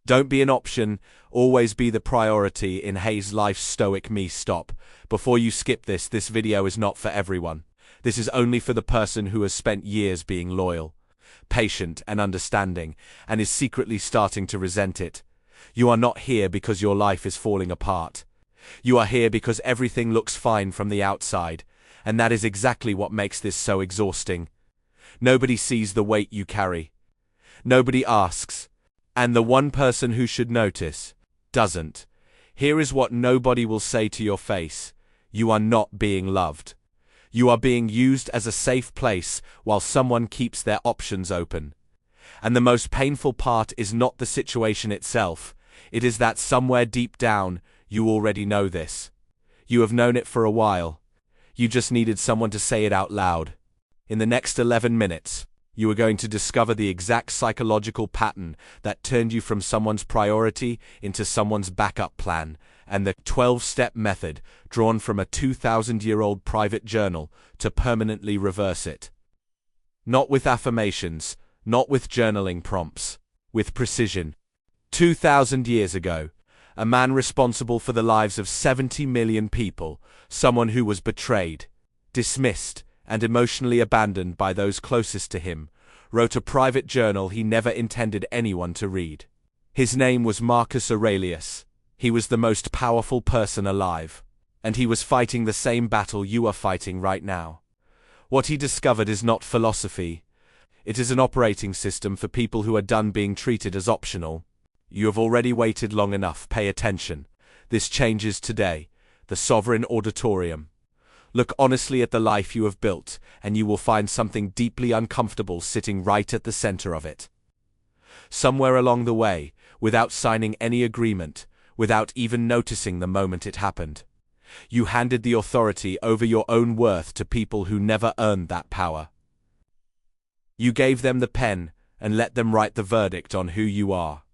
Don't be an option, always be the priority in Hayes' Life's Stoic Me. Stop. Before you skip this video is not for everyone. This is only for the person who has spent years being loyal, patient, and understanding, and is secretly starting to resent it. You are not here because your life is falling apart. You are here because everything looks fine from the outside, and that is exactly what makes this so exhausting. Nobody sees the weight you carry. Nobody asks. And the one person who should notice doesn't. Here is what nobody will say to your face. You are not being loved. You are being used as a safe place while someone keeps their options open. And the most painful part is not the situation itself. It is that somewhere deep down, you already know this. You have known it for a while. You just needed someone to say it out loud. In the next 11 minutes, you are going to discover the exact psychological pattern that turned you from someone's priority into someone's backup plan, and the 12-step method drawn from a 2,000-year-old private journal to permanently reverse it. Not with affirmations, not with journaling prompts, with precision. 2,000 years ago, a man responsible for the lives of 70 million people, someone who was betrayed, dismissed, and emotionally abandoned by those closest to him, wrote a private journal he never intended anyone to read. His name was Marcus Aurelius. He was the most powerful person alive, and he was fighting the same battle you are fighting right now. What he discovered is not philosophy. It is an operating system for people who are done being treated as optional. You have already waited long enough. Pay attention. This changes today. The sovereign auditorium. Look honestly at the life you have built, and you will find something deeply uncomfortable sitting right at the center of it. Somewhere along the way, without signing any agreement, without even noticing the moment it happened, you handed the authority over your own worth to people who never earned that power. You gave them the pen and let them write the verdict on who you are.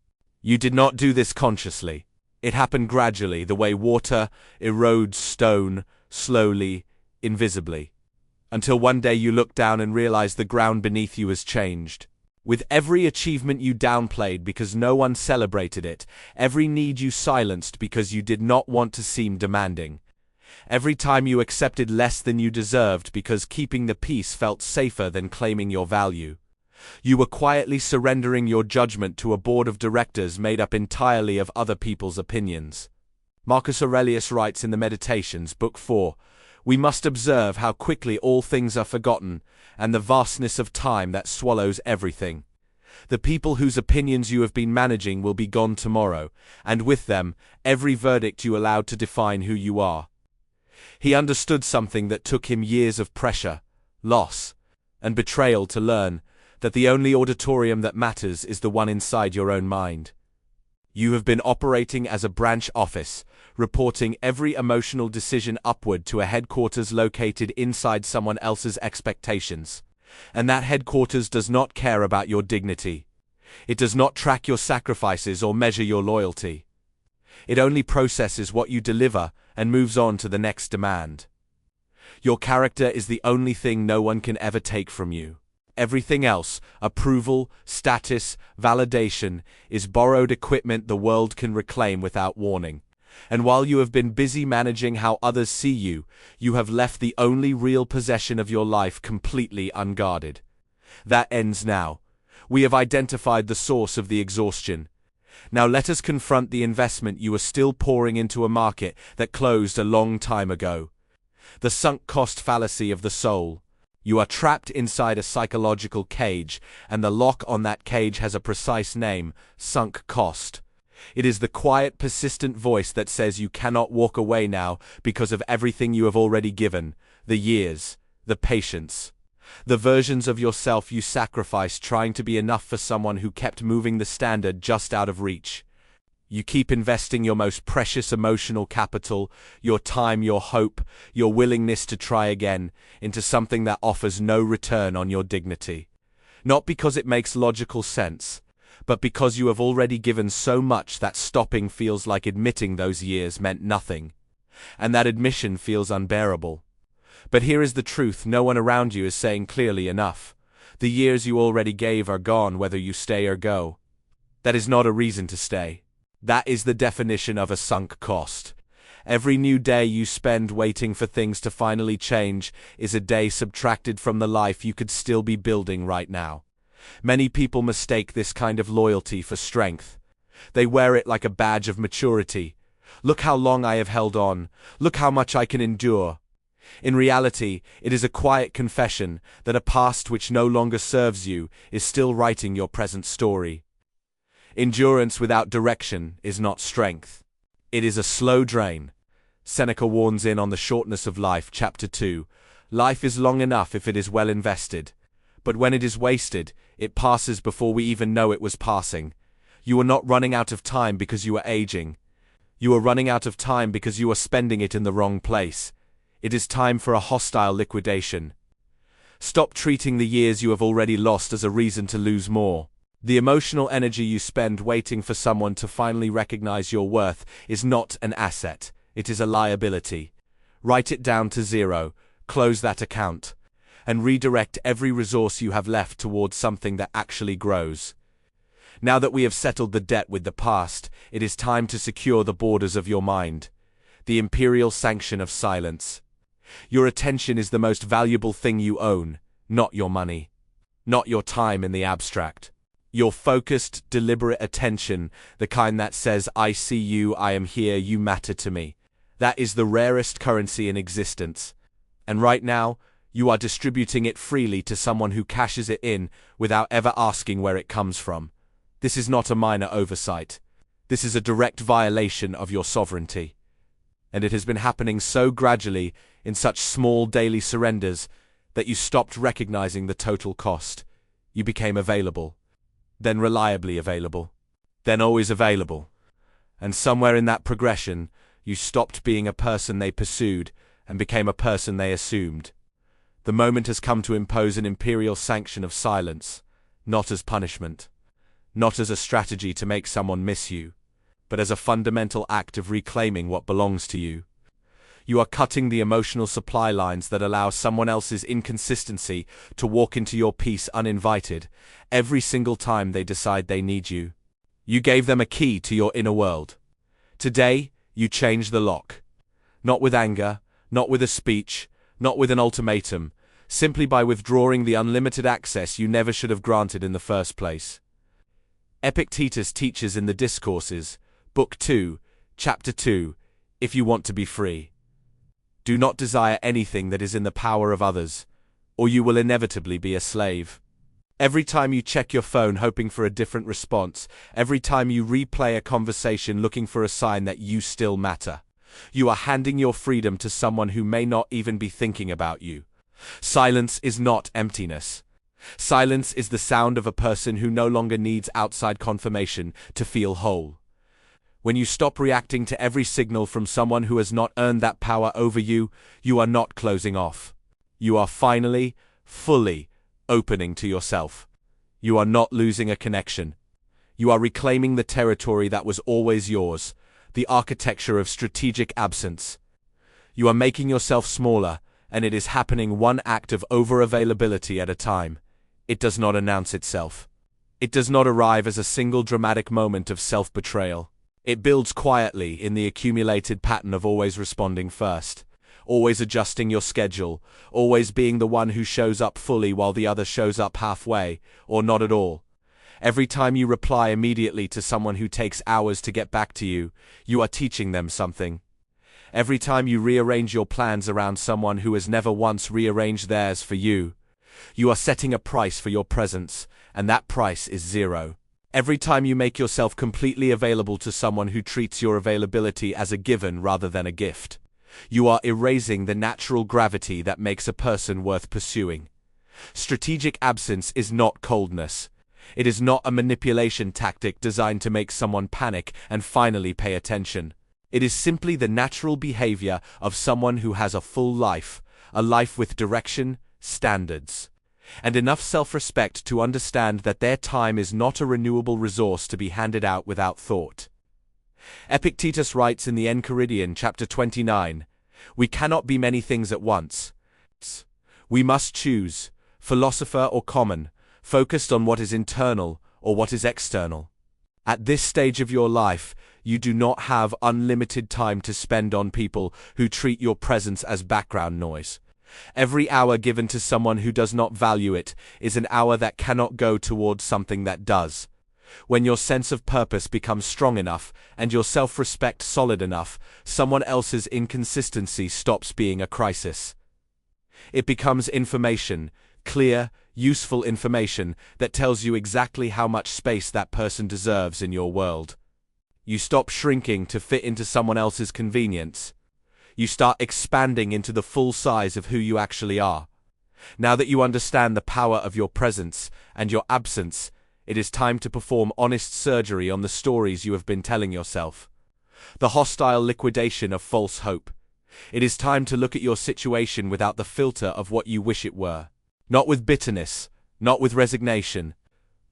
You did not do this consciously. It happened gradually, the way water erodes stone, slowly, invisibly, until one day you looked down and realized the ground beneath you has changed. With every achievement you downplayed because no one celebrated it, every need you silenced because you did not want to seem demanding, every time you accepted less than you deserved because keeping the peace felt safer than claiming your value, you were quietly surrendering your judgment to a board of directors made up entirely of other people's opinions. Marcus Aurelius writes in the Meditations, Book 4, "We must observe how quickly all things are forgotten, and the vastness of time that swallows everything. The people whose opinions you have been managing will be gone tomorrow, and with them, every verdict you allowed to define who you are." He understood something that took him years of pressure, loss, and betrayal to learn, that the only auditorium that matters is the one inside your own mind. You have been operating as a branch office, reporting every emotional decision upward to a headquarters located inside someone else's expectations. And that headquarters does not care about your dignity. It does not track your sacrifices or measure your loyalty. It only processes what you deliver and moves on to the next demand. Your character is the only thing no one can ever take from you. Everything else, approval, status, validation, is borrowed equipment the world can reclaim without warning. And while you have been busy managing how others see you, you have left the only real possession of your life completely unguarded. That ends now. We have identified the source of the exhaustion. Now let us confront the investment you are still pouring into a market that closed a long time ago. The sunk cost fallacy of the soul. You are trapped inside a psychological cage, and the lock on that cage has a precise name: sunk cost. It is the quiet, persistent voice that says you cannot walk away now because of everything you have already given, the years, the patience, the versions of yourself you sacrificed trying to be enough for someone who kept moving the standard just out of reach. You keep investing your most precious emotional capital, your time, your hope, your willingness to try again, into something that offers no return on your dignity. Not because it makes logical sense, but because you have already given so much that stopping feels like admitting those years meant nothing. And that admission feels unbearable. But here is the truth no one around you is saying clearly enough. The years you already gave are gone whether you stay or go. That is not a reason to stay. That is the definition of a sunk cost. Every new day you spend waiting for things to finally change is a day subtracted from the life you could still be building right now. Many people mistake this kind of loyalty for strength. They wear it like a badge of maturity. Look how long I have held on. Look how much I can endure. In reality, it is a quiet confession that a past which no longer serves you is still writing your present story. Endurance without direction is not strength. It is a slow drain. Seneca warns in On the Shortness of Life, Chapter 2. Life is long enough if it is well invested. But when it is wasted, it passes before we even know it was passing. You are not running out of time because you are aging. You are running out of time because you are spending it in the wrong place. It is time for a hostile liquidation. Stop treating the years you have already lost as a reason to lose more. The emotional energy you spend waiting for someone to finally recognize your worth is not an asset, it is a liability. Write it down to 0, close that account, and redirect every resource you have left towards something that actually grows. Now that we have settled the debt with the past, it is time to secure the borders of your mind. The imperial sanction of silence. Your attention is the most valuable thing you own, not your money, not your time in the abstract. Your focused, deliberate attention, the kind that says, I see you, I am here, you matter to me. That is the rarest currency in existence. And right now, you are distributing it freely to someone who cashes it in without ever asking where it comes from. This is not a minor oversight. This is a direct violation of your sovereignty. And it has been happening so gradually, in such small daily surrenders, that you stopped recognizing the total cost. You became available. Then reliably available, then always available. And somewhere in that progression, you stopped being a person they pursued and became a person they assumed. The moment has come to impose an imperial sanction of silence, not as punishment, not as a strategy to make someone miss you, but as a fundamental act of reclaiming what belongs to you. You are cutting the emotional supply lines that allow someone else's inconsistency to walk into your peace uninvited every single time they decide they need you. You gave them a key to your inner world. Today, you change the lock. Not with anger, not with a speech, not with an ultimatum, simply by withdrawing the unlimited access you never should have granted in the first place. Epictetus teaches in the Discourses, Book 2, Chapter 2, if you want to be free. Do not desire anything that is in the power of others, or you will inevitably be a slave. Every time you check your phone hoping for a different response, every time you replay a conversation looking for a sign that you still matter, you are handing your freedom to someone who may not even be thinking about you. Silence is not emptiness. Silence is the sound of a person who no longer needs outside confirmation to feel whole. When you stop reacting to every signal from someone who has not earned that power over you, you are not closing off. You are finally, fully opening to yourself. You are not losing a connection. You are reclaiming the territory that was always yours, the architecture of strategic absence. You are making yourself smaller, and it is happening one act of over-availability at a time. It does not announce itself. It does not arrive as a single dramatic moment of self-betrayal. It builds quietly in the accumulated pattern of always responding first, always adjusting your schedule, always being the one who shows up fully while the other shows up halfway, or not at all. Every time you reply immediately to someone who takes hours to get back to you, you are teaching them something. Every time you rearrange your plans around someone who has never once rearranged theirs for you, you are setting a price for your presence, and that price is 0. Every time you make yourself completely available to someone who treats your availability as a given rather than a gift, you are erasing the natural gravity that makes a person worth pursuing. Strategic absence is not coldness. It is not a manipulation tactic designed to make someone panic and finally pay attention. It is simply the natural behavior of someone who has a full life, a life with direction, standards, and enough self-respect to understand that their time is not a renewable resource to be handed out without thought. Epictetus writes in the Enchiridion, Chapter 29, "We cannot be many things at once. We must choose, philosopher or common, focused on what is internal or what is external." At this stage of your life, you do not have unlimited time to spend on people who treat your presence as background noise. Every hour given to someone who does not value it is an hour that cannot go towards something that does. When your sense of purpose becomes strong enough and your self-respect solid enough, someone else's inconsistency stops being a crisis. It becomes information, clear, useful information that tells you exactly how much space that person deserves in your world. You stop shrinking to fit into someone else's convenience. You start expanding into the full size of who you actually are. Now that you understand the power of your presence and your absence, it is time to perform honest surgery on the stories you have been telling yourself. The hostile liquidation of false hope. It is time to look at your situation without the filter of what you wish it were. Not with bitterness, not with resignation,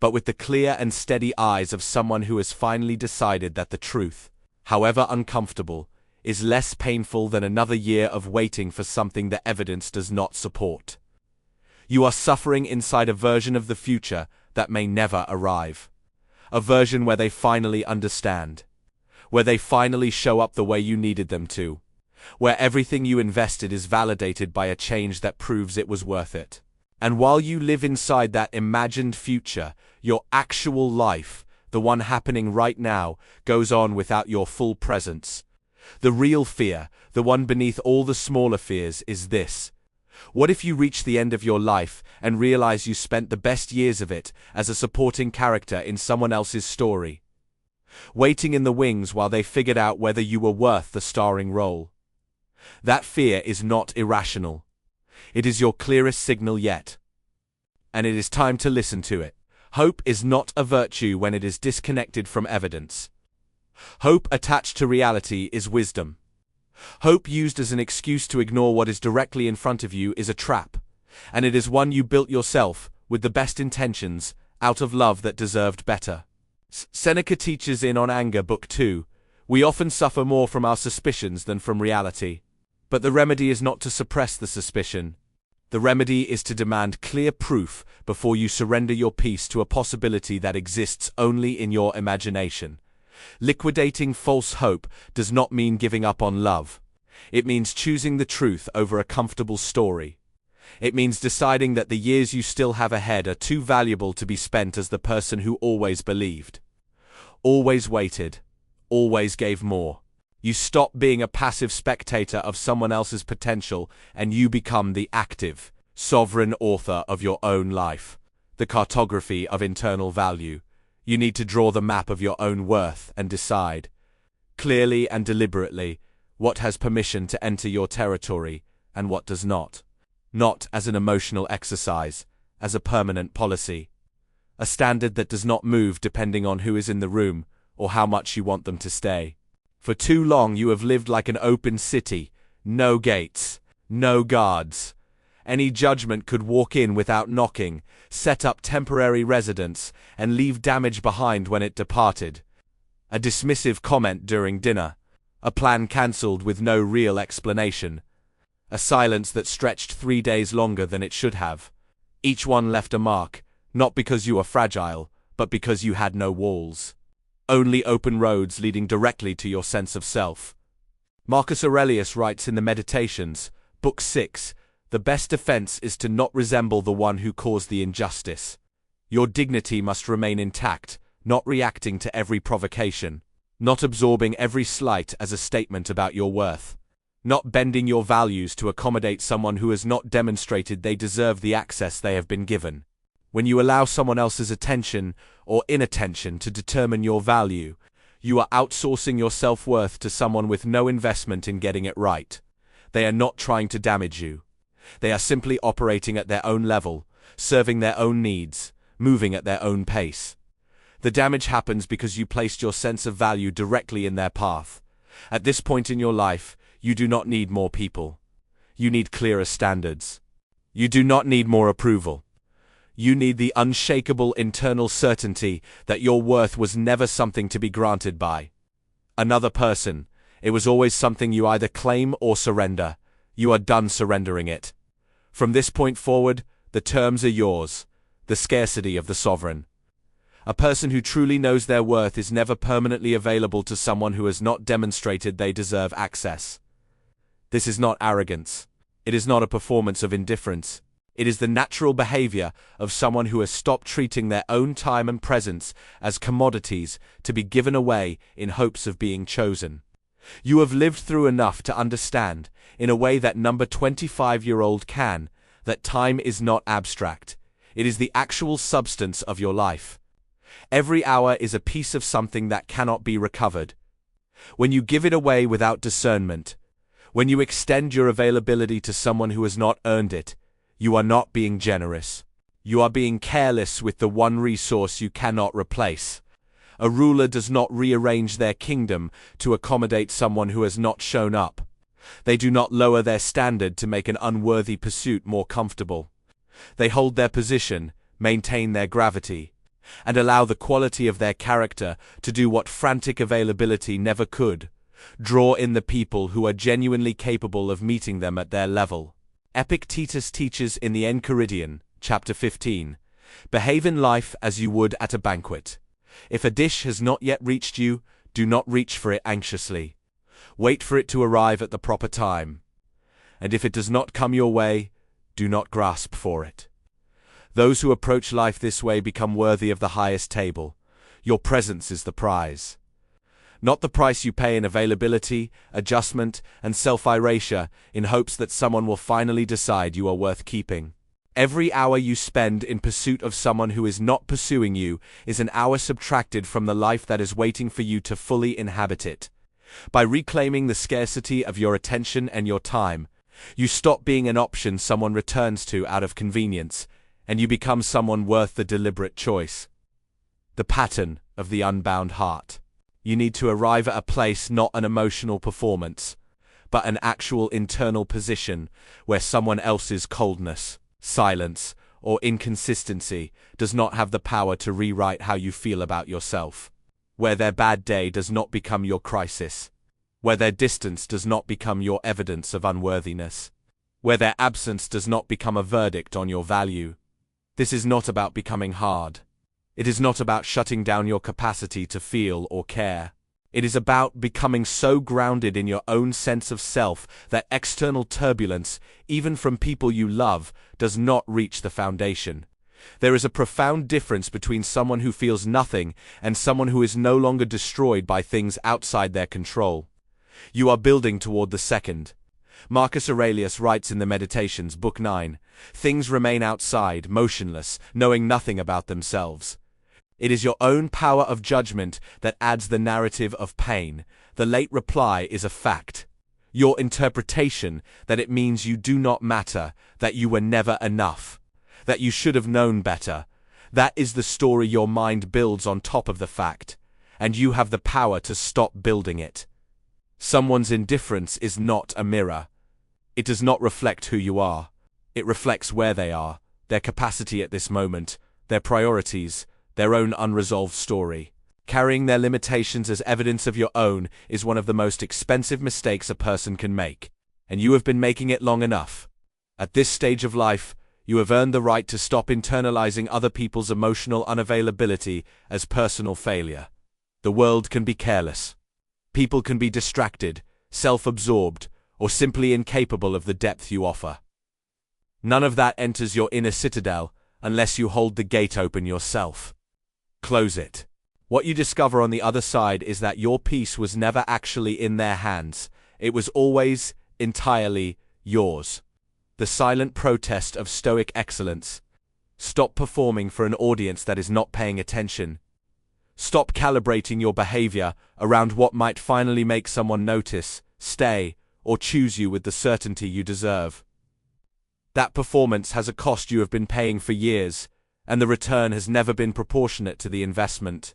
but with the clear and steady eyes of someone who has finally decided that the truth, however uncomfortable, is less painful than another year of waiting for something the evidence does not support. You are suffering inside a version of the future that may never arrive. A version where they finally understand. Where they finally show up the way you needed them to. Where everything you invested is validated by a change that proves it was worth it. And while you live inside that imagined future, your actual life, the one happening right now, goes on without your full presence. The real fear, the one beneath all the smaller fears, is this. What if you reach the end of your life and realize you spent the best years of it as a supporting character in someone else's story? Waiting in the wings while they figured out whether you were worth the starring role. That fear is not irrational. It is your clearest signal yet. And it is time to listen to it. Hope is not a virtue when it is disconnected from evidence. Hope attached to reality is wisdom. Hope used as an excuse to ignore what is directly in front of you is a trap, and it is one you built yourself, with the best intentions, out of love that deserved better. Seneca teaches in On Anger, Book 2, we often suffer more from our suspicions than from reality. But the remedy is not to suppress the suspicion. The remedy is to demand clear proof before you surrender your peace to a possibility that exists only in your imagination. Liquidating false hope does not mean giving up on love. It means choosing the truth over a comfortable story. It means deciding that the years you still have ahead are too valuable to be spent as the person who always believed. Always waited. Always gave more. You stop being a passive spectator of someone else's potential and you become the active, sovereign author of your own life. The cartography of internal value. You need to draw the map of your own worth and decide, clearly and deliberately, what has permission to enter your territory and what does not. Not as an emotional exercise, as a permanent policy. A standard that does not move depending on who is in the room or how much you want them to stay. For too long you have lived like an open city, no gates, no guards. Any judgment could walk in without knocking, set up temporary residence, and leave damage behind when it departed. A dismissive comment during dinner. A plan cancelled with no real explanation. A silence that stretched 3 days longer than it should have. Each one left a mark, not because you were fragile, but because you had no walls. Only open roads leading directly to your sense of self. Marcus Aurelius writes in the Meditations, Book 6, the best defense is to not resemble the one who caused the injustice. Your dignity must remain intact, not reacting to every provocation, not absorbing every slight as a statement about your worth, not bending your values to accommodate someone who has not demonstrated they deserve the access they have been given. When you allow someone else's attention or inattention to determine your value, you are outsourcing your self-worth to someone with no investment in getting it right. They are not trying to damage you. They are simply operating at their own level, serving their own needs, moving at their own pace. The damage happens because you placed your sense of value directly in their path. At this point in your life, you do not need more people. You need clearer standards. You do not need more approval. You need the unshakable internal certainty that your worth was never something to be granted by another person. It was always something you either claim or surrender. You are done surrendering it. From this point forward, the terms are yours, the scarcity of the sovereign. A person who truly knows their worth is never permanently available to someone who has not demonstrated they deserve access. This is not arrogance. It is not a performance of indifference. It is the natural behavior of someone who has stopped treating their own time and presence as commodities to be given away in hopes of being chosen. You have lived through enough to understand, in a way that number 25-year-old can, that time is not abstract. It is the actual substance of your life. Every hour is a piece of something that cannot be recovered. When you give it away without discernment, when you extend your availability to someone who has not earned it, you are not being generous. You are being careless with the one resource you cannot replace. A ruler does not rearrange their kingdom to accommodate someone who has not shown up. They do not lower their standard to make an unworthy pursuit more comfortable. They hold their position, maintain their gravity, and allow the quality of their character to do what frantic availability never could: draw in the people who are genuinely capable of meeting them at their level. Epictetus teaches in the Enchiridion, chapter 15, "Behave in life as you would at a banquet. If a dish has not yet reached you, do not reach for it anxiously. Wait for it to arrive at the proper time. And if it does not come your way, do not grasp for it." Those who approach life this way become worthy of the highest table. Your presence is the prize. Not the price you pay in availability, adjustment, and self-erasure in hopes that someone will finally decide you are worth keeping. Every hour you spend in pursuit of someone who is not pursuing you is an hour subtracted from the life that is waiting for you to fully inhabit it. By reclaiming the scarcity of your attention and your time, you stop being an option someone returns to out of convenience, and you become someone worth the deliberate choice. The pattern of the unbound heart. You need to arrive at a place, not an emotional performance, but an actual internal position where someone else's coldness, silence, or inconsistency does not have the power to rewrite how you feel about yourself. Where their bad day does not become your crisis. Where their distance does not become your evidence of unworthiness. Where their absence does not become a verdict on your value. This is not about becoming hard. It is not about shutting down your capacity to feel or care. It is about becoming so grounded in your own sense of self that external turbulence, even from people you love, does not reach the foundation. There is a profound difference between someone who feels nothing and someone who is no longer destroyed by things outside their control. You are building toward the second. Marcus Aurelius writes in the Meditations, Book 9, "Things remain outside, motionless, knowing nothing about themselves." It is your own power of judgment that adds the narrative of pain. The late reply is a fact. Your interpretation that it means you do not matter, that you were never enough, that you should have known better. That is the story your mind builds on top of the fact, and you have the power to stop building it. Someone's indifference is not a mirror. It does not reflect who you are. It reflects where they are, their capacity at this moment, their priorities, their own unresolved story. Carrying their limitations as evidence of your own is one of the most expensive mistakes a person can make, and you have been making it long enough. At this stage of life, you have earned the right to stop internalizing other people's emotional unavailability as personal failure. The world can be careless. People can be distracted, self-absorbed, or simply incapable of the depth you offer. None of that enters your inner citadel unless you hold the gate open yourself. Close it. What you discover on the other side is that your peace was never actually in their hands. It was always, entirely, yours. The silent protest of Stoic excellence. Stop performing for an audience that is not paying attention. Stop calibrating your behavior around what might finally make someone notice, stay, or choose you with the certainty you deserve. That performance has a cost you have been paying for years, and the return has never been proportionate to the investment.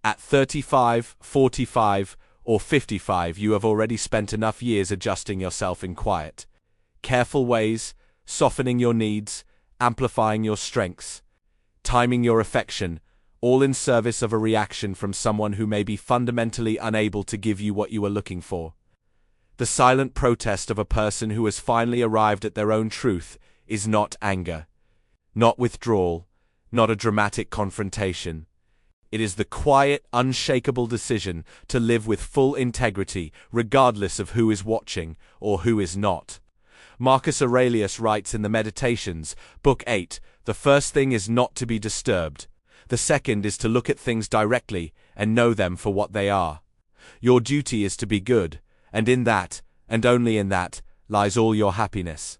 At 35, 45, or 55, you have already spent enough years adjusting yourself in quiet, careful ways, softening your needs, amplifying your strengths, timing your affection, all in service of a reaction from someone who may be fundamentally unable to give you what you are looking for. The silent protest of a person who has finally arrived at their own truth is not anger, not withdrawal, not a dramatic confrontation. It is the quiet, unshakable decision to live with full integrity, regardless of who is watching or who is not. Marcus Aurelius writes in the Meditations, Book 8, the first thing is not to be disturbed. The second is to look at things directly and know them for what they are. Your duty is to be good, and in that, and only in that, lies all your happiness.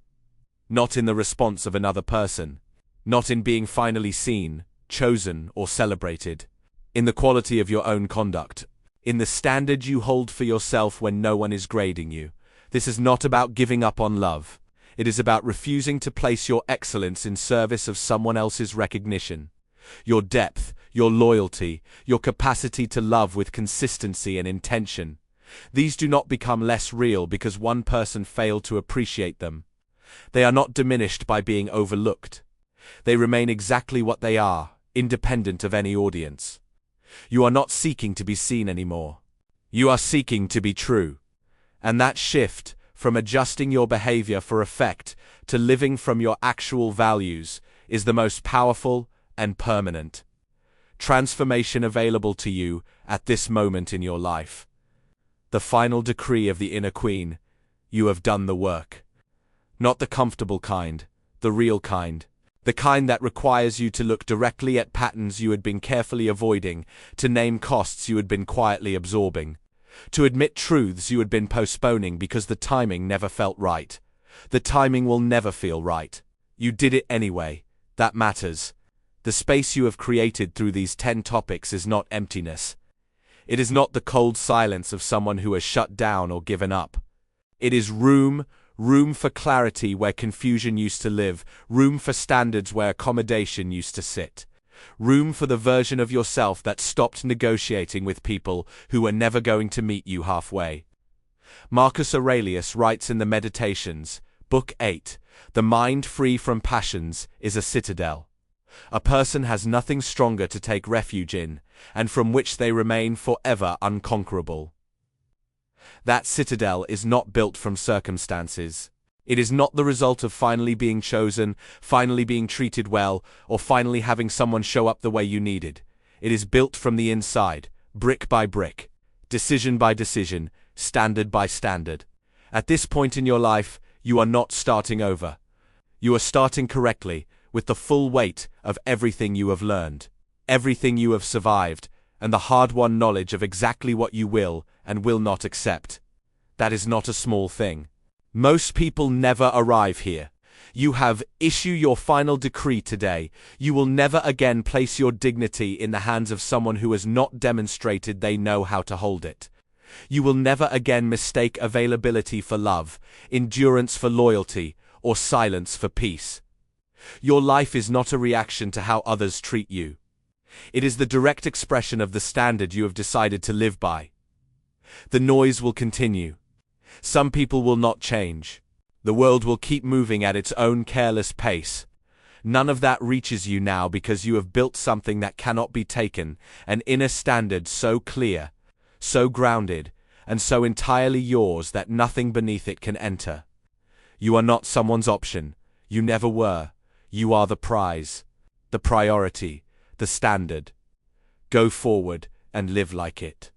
Not in the response of another person. Not in being finally seen, chosen, or celebrated. In the quality of your own conduct. In the standard you hold for yourself when no one is grading you. This is not about giving up on love. It is about refusing to place your excellence in service of someone else's recognition. Your depth, your loyalty, your capacity to love with consistency and intention. These do not become less real because one person failed to appreciate them. They are not diminished by being overlooked. They remain exactly what they are, independent of any audience. You are not seeking to be seen anymore. You are seeking to be true. And that shift, from adjusting your behavior for effect to living from your actual values, is the most powerful and permanent transformation available to you at this moment in your life. The final decree of the inner queen: you have done the work. Not the comfortable kind, the real kind. The kind that requires you to look directly at patterns you had been carefully avoiding, to name costs you had been quietly absorbing, to admit truths you had been postponing because the timing never felt right. The timing will never feel right. You did it anyway. That matters. The space you have created through these 10 topics is not emptiness. It is not the cold silence of someone who has shut down or given up. It is room for clarity where confusion used to live, room for standards where accommodation used to sit, room for the version of yourself that stopped negotiating with people who were never going to meet you halfway. Marcus Aurelius writes in the Meditations, Book 8, the mind free from passions is a citadel. A person has nothing stronger to take refuge in, and from which they remain forever unconquerable. That citadel is not built from circumstances. It is not the result of finally being chosen, finally being treated well, or finally having someone show up the way you needed. It is built from the inside, brick by brick, decision by decision, standard by standard. At this point in your life, you are not starting over. You are starting correctly, with the full weight of everything you have learned, everything you have survived, and the hard-won knowledge of exactly what you will and will not accept. That is not a small thing. Most people never arrive here. You have issue your final decree today. You will never again place your dignity in the hands of someone who has not demonstrated they know how to hold it. You will never again mistake availability for love, endurance for loyalty, or silence for peace. Your life is not a reaction to how others treat you. It is the direct expression of the standard you have decided to live by. The noise will continue. Some people will not change. The world will keep moving at its own careless pace. None of that reaches you now because you have built something that cannot be taken, an inner standard so clear, so grounded, and so entirely yours that nothing beneath it can enter. You are not someone's option. You never were. You are the prize, the priority, the standard. Go forward and live like it.